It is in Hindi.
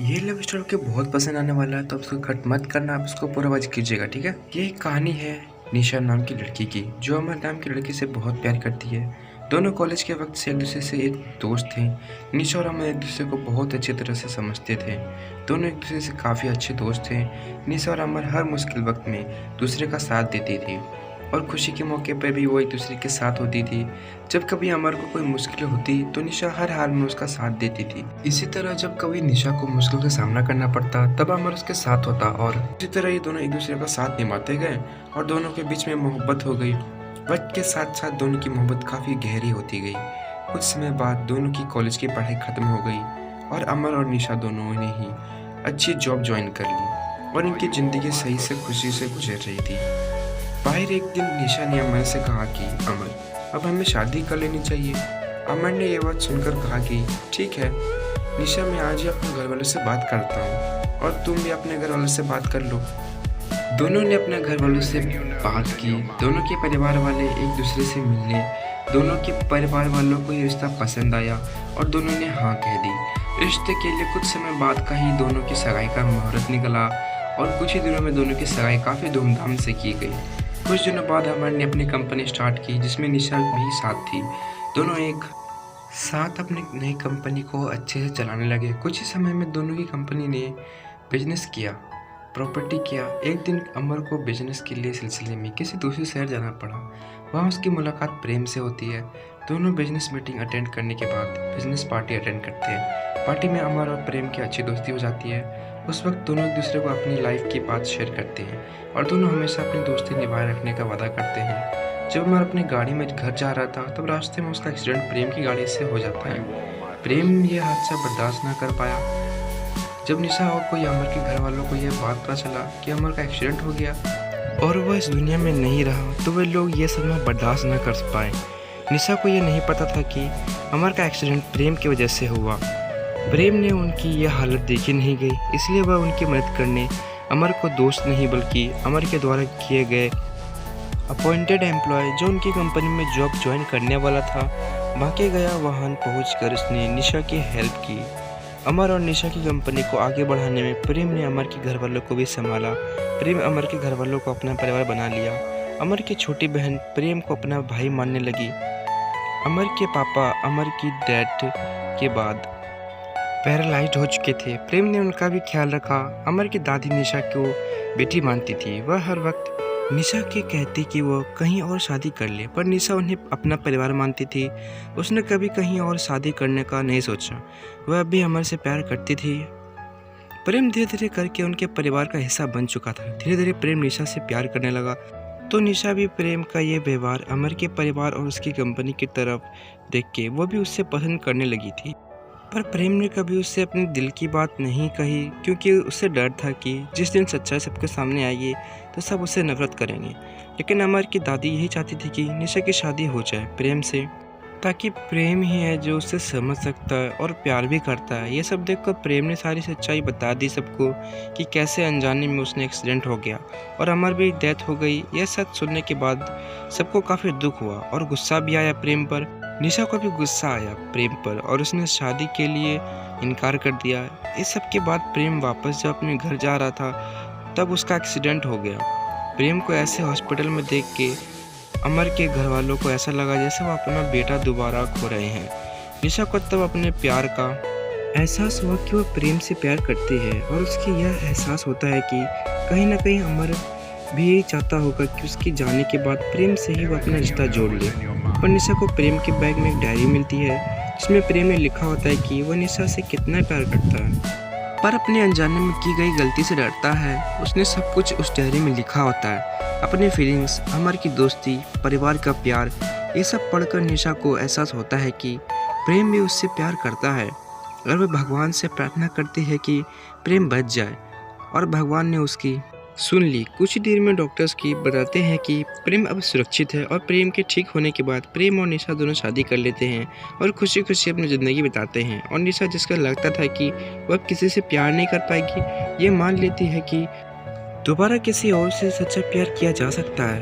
ये लव स्टोरी आपको बहुत पसंद आने वाला है, तो आप उसको कट मत करना, आप उसको पूरा वॉच कीजिएगा, ठीक है। ये एक कहानी है निशा नाम की लड़की की, जो अमर नाम की लड़की से बहुत प्यार करती है। दोनों कॉलेज के वक्त से एक दूसरे से एक दोस्त थे। निशा और अमर एक दूसरे को बहुत अच्छी तरह से समझते थे। दोनों एक दूसरे से काफ़ी अच्छे दोस्त थे। निशा और अमर हर मुश्किल वक्त में दूसरे का साथ देती थी और खुशी के मौके पर भी वो एक दूसरे के साथ होती थी। जब कभी अमर को कोई मुश्किल होती तो निशा हर हाल में उसका साथ देती थी। इसी तरह जब कभी निशा को मुश्किल का सामना करना पड़ता तब अमर उसके साथ होता और इसी तरह ये दोनों एक दूसरे का साथ निभाते गए और दोनों के बीच में मोहब्बत हो गई। वक्त के साथ साथ दोनों की मोहब्बत काफ़ी गहरी होती गई। कुछ समय बाद दोनों की कॉलेज की पढ़ाई खत्म हो गई और अमर और निशा दोनों ने ही अच्छी जॉब ज्वाइन कर ली और इनकी ज़िंदगी सही से खुशी से गुजर रही थी। बाहर एक दिन निशा ने अमर से कहा कि अमर, अब हमें शादी कर लेनी चाहिए। अमर ने यह बात सुनकर कहा कि ठीक है निशा, मैं आज ही अपने घर वालों से बात करता हूँ और तुम भी अपने घर वालों से बात कर लो। दोनों ने अपने घर वालों से बात की। दोनों के परिवार वाले एक दूसरे से मिलने, दोनों के परिवार वालों को ये रिश्ता पसंद आया और दोनों ने हाँ कह दी। रिश्ते के लिए कुछ समय बाद का ही दोनों की सगाई का मुहूर्त निकला और कुछ ही दिनों में दोनों की सगाई काफ़ी धूमधाम से की गई। कुछ दिनों बाद अमर ने अपनी कंपनी स्टार्ट की जिसमें निशा भी साथ थी। दोनों एक साथ अपनी नई कंपनी को अच्छे से चलाने लगे। कुछ ही समय में दोनों की कंपनी ने बिजनेस किया, प्रॉपर्टी किया। एक दिन अमर को बिजनेस के लिए सिलसिले में किसी दूसरे शहर जाना पड़ा। वहाँ उसकी मुलाकात प्रेम से होती है। दोनों बिजनेस मीटिंग अटेंड करने के बाद बिजनेस पार्टी अटेंड करते हैं। पार्टी में अमर और प्रेम की अच्छी दोस्ती हो जाती है। उस वक्त दोनों एक दूसरे को अपनी लाइफ की बात शेयर करते हैं और दोनों हमेशा अपनी दोस्ती निभाए रखने का वादा करते हैं। जब अमर अपनी गाड़ी में घर जा रहा था तब रास्ते में उसका एक्सीडेंट प्रेम की गाड़ी से हो जाता है। प्रेम ये हादसा बर्दाश्त न कर पाया। जब निशा और कोई अमर के घर वालों को यह बात पता चला कि अमर का एक्सीडेंट हो गया और वह इस दुनिया में नहीं रहा तो वे लोग ये सदमा बर्दाश्त न कर पाए। निशा को यह नहीं पता था कि अमर का एक्सीडेंट प्रेम की वजह से हुआ। प्रेम ने उनकी यह हालत देखी नहीं गई, इसलिए वह उनकी मदद करने अमर को दोस्त नहीं बल्कि अमर के द्वारा किए गए अपॉइंटेड एम्प्लॉय जो उनकी कंपनी में जॉब ज्वाइन करने वाला था भागे गया। वहां पहुंचकर उसने निशा की हेल्प की। अमर और निशा की कंपनी को आगे बढ़ाने में प्रेम ने अमर के घर वालों को भी संभाला। प्रेम अमर के घर वालों को अपना परिवार बना लिया। अमर की छोटी बहन प्रेम को अपना भाई मानने लगी। अमर के पापा अमर की डेथ के बाद पैरालाइज्ड हो चुके थे। प्रेम ने उनका भी ख्याल रखा। अमर की दादी निशा को बेटी मानती थी। वह हर वक्त निशा के कहती कि वो कहीं और शादी कर ले, पर निशा उन्हें अपना परिवार मानती थी। उसने कभी कहीं और शादी करने का नहीं सोचा। वह भी अमर से प्यार करती थी। प्रेम धीरे धीरे करके उनके परिवार का हिस्सा बन चुका था। धीरे धीरे प्रेम निशा से प्यार करने लगा तो निशा भी प्रेम का ये व्यवहार अमर के परिवार और उसकी कंपनी की तरफ देख के वो भी उससे पसंद करने लगी थी। पर प्रेम ने कभी उससे अपने दिल की बात नहीं कही क्योंकि उससे डर था कि जिस दिन सच्चाई सबके सामने आएगी तो सब उससे नफरत करेंगे। लेकिन अमर की दादी यही चाहती थी कि निशा की शादी हो जाए प्रेम से, ताकि प्रेम ही है जो उससे समझ सकता है और प्यार भी करता है। ये सब देखकर प्रेम ने सारी सच्चाई बता दी सबको कि कैसे अनजाने में उसने एक्सीडेंट हो गया और अमर भी डेथ हो गई। यह सच सुनने के बाद सबको काफ़ी दुख हुआ और गुस्सा भी आया प्रेम पर। निशा को भी गुस्सा आया प्रेम पर और उसने शादी के लिए इनकार कर दिया। इस सब के बाद प्रेम वापस जब अपने घर जा रहा था तब उसका एक्सीडेंट हो गया। प्रेम को ऐसे हॉस्पिटल में देख के अमर के घर वालों को ऐसा लगा जैसे वो अपना बेटा दोबारा खो रहे हैं। निशा को तब अपने प्यार का एहसास हुआ कि वह प्रेम से प्यार करती है और उसकी यह एहसास होता है कि कहीं ना कहीं अमर भी यही चाहता होगा कि उसके जाने के बाद प्रेम से ही वो अपना रिश्ता जोड़ ले। पर निशा को प्रेम के बैग में एक डायरी मिलती है जिसमें प्रेम ने लिखा होता है कि वह निशा से कितना प्यार करता है, पर अपने अनजाने में की गई गलती से डरता है। उसने सब कुछ उस डायरी में लिखा होता है, अपने फीलिंग्स, अमर की दोस्ती, परिवार का प्यार। ये सब पढ़कर निशा को एहसास होता है कि प्रेम भी उससे प्यार करता है और वह भगवान से प्रार्थना करती है कि प्रेम बच जाए और भगवान ने उसकी सुन ली। कुछ ही देर में डॉक्टर्स की बताते हैं कि प्रेम अब सुरक्षित है और प्रेम के ठीक होने के बाद प्रेम और निशा दोनों शादी कर लेते हैं और खुशी खुशी अपनी ज़िंदगी बिताते हैं। और निशा, जिसका लगता था कि वह किसी से प्यार नहीं कर पाएगी, ये मान लेती है कि दोबारा किसी और से सच्चा प्यार किया जा सकता है।